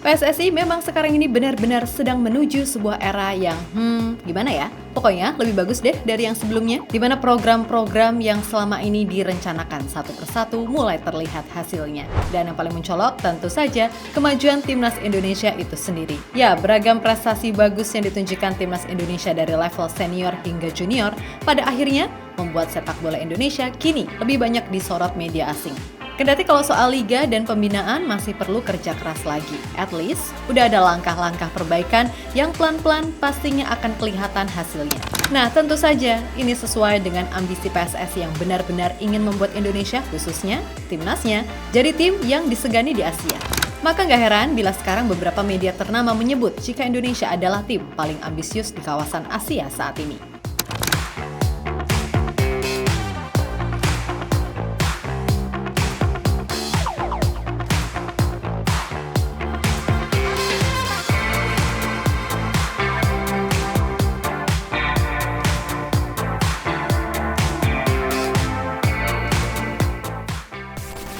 PSSI memang sekarang ini benar-benar sedang menuju sebuah era yang, gimana ya? Pokoknya lebih bagus deh dari yang sebelumnya, di mana program-program yang selama ini direncanakan satu persatu mulai terlihat hasilnya. Dan yang paling mencolok tentu saja kemajuan Timnas Indonesia itu sendiri. Ya, beragam prestasi bagus yang ditunjukkan Timnas Indonesia dari level senior hingga junior, pada akhirnya membuat sepak bola Indonesia kini lebih banyak disorot media asing. Kendati kalau soal liga dan pembinaan masih perlu kerja keras lagi. At least, udah ada langkah-langkah perbaikan yang pelan-pelan pastinya akan kelihatan hasilnya. Nah, tentu saja ini sesuai dengan ambisi PSSI yang benar-benar ingin membuat Indonesia, khususnya timnasnya, jadi tim yang disegani di Asia. Maka nggak heran bila sekarang beberapa media ternama menyebut jika Indonesia adalah tim paling ambisius di kawasan Asia saat ini.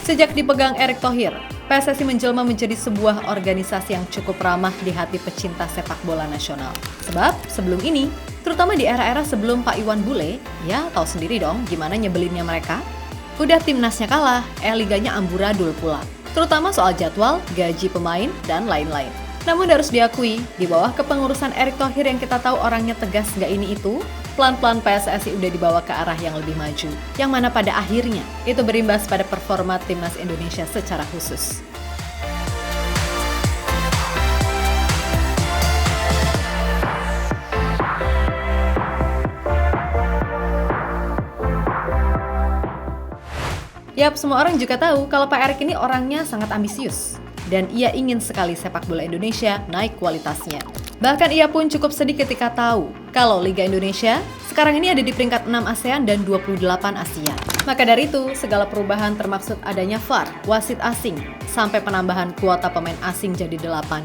Sejak dipegang Erick Thohir, PSSI menjelma menjadi sebuah organisasi yang cukup ramah di hati pecinta sepak bola nasional. Sebab sebelum ini, terutama di era-era sebelum Pak Iwan Bule, ya tahu sendiri dong gimana nyebelinnya mereka. Udah timnasnya kalah, liganya amburadul pula. Terutama soal jadwal, gaji pemain, dan lain-lain. Namun harus diakui, di bawah kepengurusan Erick Thohir yang kita tahu orangnya tegas nggak ini itu, pelan-pelan PSSI udah dibawa ke arah yang lebih maju. Yang mana pada akhirnya, itu berimbas pada performa Timnas Indonesia secara khusus. Yap, semua orang juga tahu kalau Pak Erick ini orangnya sangat ambisius. Dan ia ingin sekali sepak bola Indonesia naik kualitasnya. Bahkan ia pun cukup sedih ketika tahu kalau Liga Indonesia sekarang ini ada di peringkat 6 ASEAN dan 28 Asia. Maka dari itu, segala perubahan termaksud adanya VAR, wasit asing, sampai penambahan kuota pemain asing jadi 8,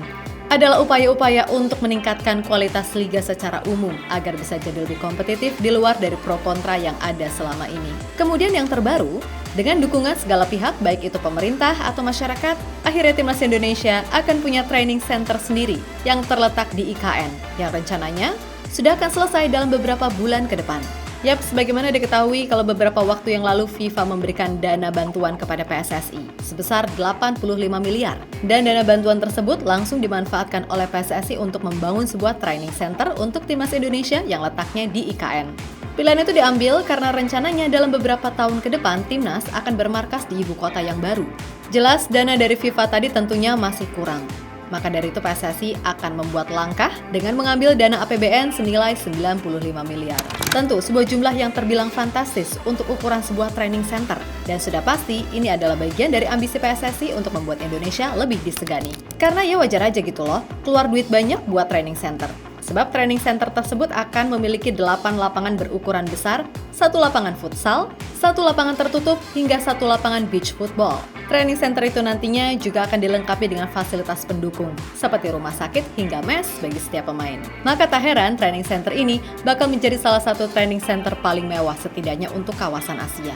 adalah upaya-upaya untuk meningkatkan kualitas liga secara umum agar bisa jadi lebih kompetitif di luar dari pro kontra yang ada selama ini. Kemudian yang terbaru, dengan dukungan segala pihak, baik itu pemerintah atau masyarakat, akhirnya Timnas Indonesia akan punya training center sendiri yang terletak di IKN, yang rencananya sudah akan selesai dalam beberapa bulan ke depan. Yap, sebagaimana diketahui kalau beberapa waktu yang lalu FIFA memberikan dana bantuan kepada PSSI sebesar 85 miliar. Dan dana bantuan tersebut langsung dimanfaatkan oleh PSSI untuk membangun sebuah training center untuk Timnas Indonesia yang letaknya di IKN. Pilihan itu diambil karena rencananya dalam beberapa tahun ke depan Timnas akan bermarkas di ibu kota yang baru. Jelas dana dari FIFA tadi tentunya masih kurang. Maka dari itu PSSI akan membuat langkah dengan mengambil dana APBN senilai 95 miliar. Tentu sebuah jumlah yang terbilang fantastis untuk ukuran sebuah training center. Dan sudah pasti ini adalah bagian dari ambisi PSSI untuk membuat Indonesia lebih disegani. Karena ya wajar aja gitu loh, keluar duit banyak buat training center. Sebab training center tersebut akan memiliki 8 lapangan berukuran besar, 1 lapangan futsal, 1 lapangan tertutup, hingga 1 lapangan beach football. Training center itu nantinya juga akan dilengkapi dengan fasilitas pendukung, seperti rumah sakit hingga mes bagi setiap pemain. Maka tak heran training center ini bakal menjadi salah satu training center paling mewah setidaknya untuk kawasan Asia.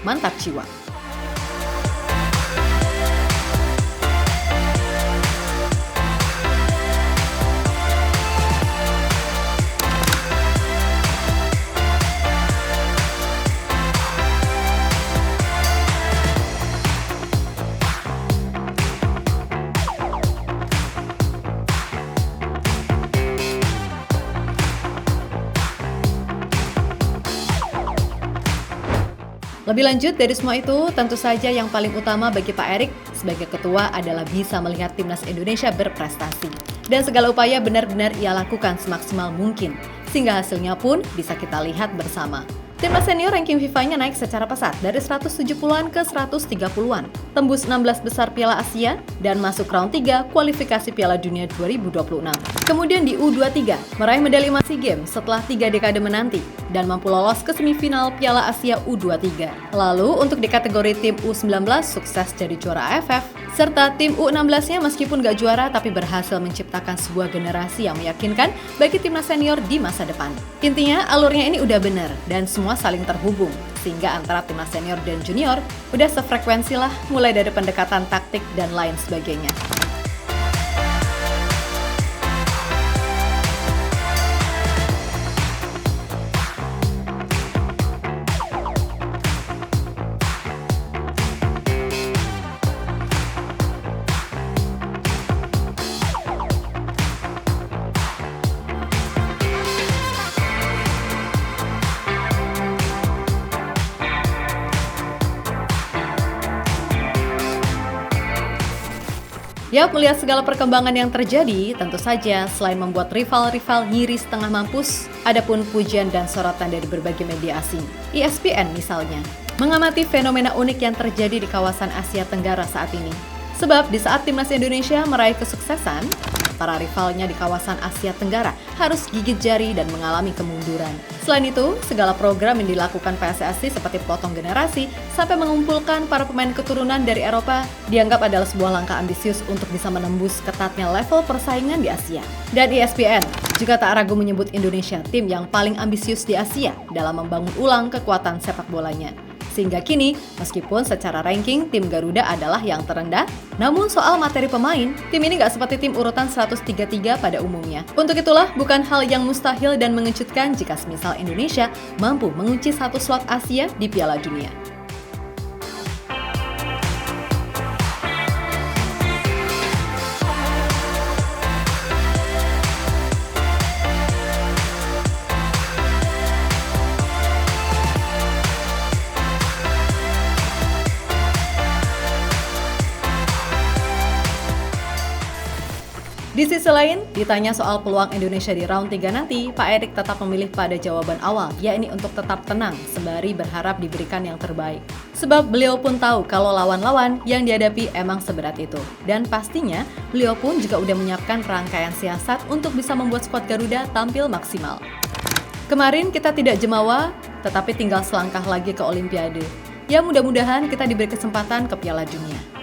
Mantap jiwa. Lebih lanjut dari semua itu, tentu saja yang paling utama bagi Pak Erick sebagai ketua adalah bisa melihat Timnas Indonesia berprestasi. Dan segala upaya benar-benar ia lakukan semaksimal mungkin, sehingga hasilnya pun bisa kita lihat bersama. Timnas senior ranking FIFA-nya naik secara pesat dari 170-an ke 130-an, tembus 16 besar Piala Asia, dan masuk round 3 kualifikasi Piala Dunia 2026. Kemudian di U23, meraih medali emas SEA Games setelah 3 dekade menanti, dan mampu lolos ke semifinal Piala Asia U23. Lalu untuk di kategori tim U19, sukses jadi juara AFF, serta tim U16-nya meskipun gak juara tapi berhasil menciptakan sebuah generasi yang meyakinkan bagi timnas senior di masa depan. Intinya alurnya ini udah bener dan semua saling terhubung, sehingga antara timnas senior dan junior udah sefrekuensi lah, mulai dari pendekatan taktik dan lain sebagainya. Yap, melihat segala perkembangan yang terjadi, tentu saja selain membuat rival-rival ngiri setengah mampus, ada pun pujian dan sorotan dari berbagai media asing. ESPN misalnya, mengamati fenomena unik yang terjadi di kawasan Asia Tenggara saat ini. Sebab di saat timnas Indonesia meraih kesuksesan, para rivalnya di kawasan Asia Tenggara harus gigit jari dan mengalami kemunduran. Selain itu, segala program yang dilakukan PSSI seperti potong generasi sampai mengumpulkan para pemain keturunan dari Eropa dianggap adalah sebuah langkah ambisius untuk bisa menembus ketatnya level persaingan di Asia. Dan ESPN juga tak ragu menyebut Indonesia tim yang paling ambisius di Asia dalam membangun ulang kekuatan sepak bolanya. Sehingga kini, meskipun secara ranking tim Garuda adalah yang terendah, namun soal materi pemain, tim ini nggak seperti tim urutan 133 pada umumnya. Untuk itulah, bukan hal yang mustahil dan mengejutkan jika semisal Indonesia mampu mengunci satu slot Asia di Piala Dunia. Di sisi lain, ditanya soal peluang Indonesia di round 3 nanti, Pak Erik tetap memilih pada jawaban awal, yakni untuk tetap tenang, sembari berharap diberikan yang terbaik. Sebab beliau pun tahu kalau lawan-lawan yang dihadapi emang seberat itu. Dan pastinya, beliau pun juga udah menyiapkan rangkaian siasat untuk bisa membuat skuad Garuda tampil maksimal. Kemarin kita tidak jemawa, tetapi tinggal selangkah lagi ke Olimpiade. Ya mudah-mudahan kita diberi kesempatan ke Piala Dunia.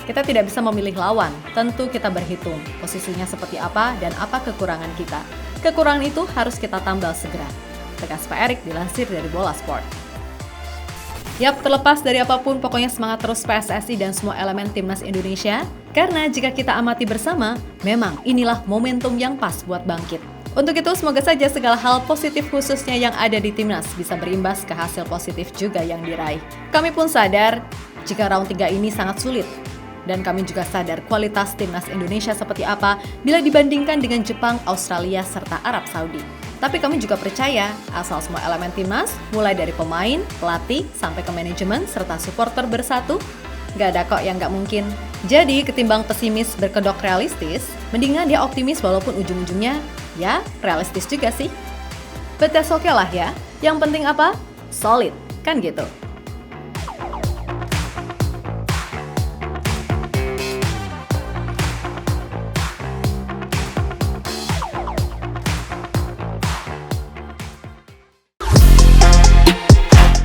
Kita tidak bisa memilih lawan, tentu kita berhitung posisinya seperti apa dan apa kekurangan kita. Kekurangan itu harus kita tambal segera. Tegas Pak Erik dilansir dari Bola Sport. Yap, terlepas dari apapun, pokoknya semangat terus PSSI dan semua elemen timnas Indonesia. Karena jika kita amati bersama, memang inilah momentum yang pas buat bangkit. Untuk itu, semoga saja segala hal positif khususnya yang ada di timnas bisa berimbas ke hasil positif juga yang diraih. Kami pun sadar jika round 3 ini sangat sulit. Dan kami juga sadar kualitas timnas Indonesia seperti apa bila dibandingkan dengan Jepang, Australia, serta Arab Saudi. Tapi kami juga percaya asal semua elemen timnas, mulai dari pemain, pelatih, sampai ke manajemen, serta supporter bersatu, gak ada kok yang gak mungkin. Jadi ketimbang pesimis berkedok realistis, mendingan dia optimis walaupun ujung-ujungnya, ya realistis juga sih. But that's okay lah ya, yang penting apa? Solid, kan gitu.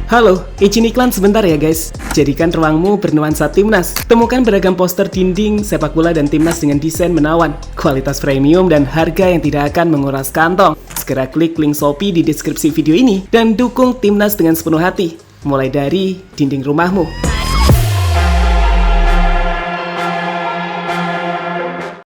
Halo, izin iklan sebentar ya guys. Jadikan ruangmu bernuansa timnas. Temukan beragam poster dinding, sepak bola dan timnas dengan desain menawan, kualitas premium dan harga yang tidak akan menguras kantong. Segera klik link Shopee di deskripsi video ini dan dukung timnas dengan sepenuh hati. Mulai dari dinding rumahmu.